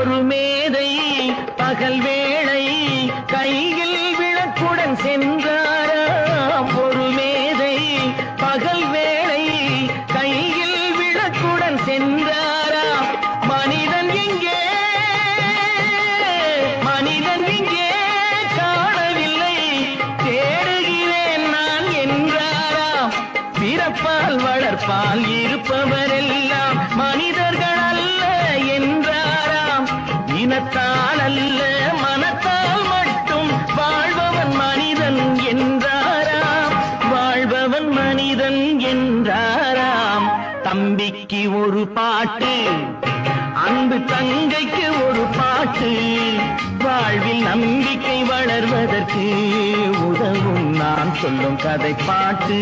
ஒரு மேதை பகல் வேளை கையில் விளக்குடன் சென்றாராம். ஒரு மேதை பகல் வேளை கையில் விளக்குடன் சென்றாராம். மனிதன் எங்கே மனிதன் எங்கே காணவில்லை, தேடுகிறேன் நான் என்றாராம். பிறப்பால் வளர்ப்பால் இருப்பவரெல்லாம் மனிதர்கள் அல்ல என்றாராம். இனத்தால் அல்ல மனத்தால் மட்டும் வாழ்பவன் மனிதன் என்றாராம். வாழ்பவன் மனிதன் என்றாராம். தம்பிக்கு ஒரு பாட்டு, அன்பு தங்கைக்கு ஒரு பாட்டு, வாழ்வில் நம்பிக்கை வளர்வதற்கு உதவும் நான் சொல்லும் கதை பாட்டு.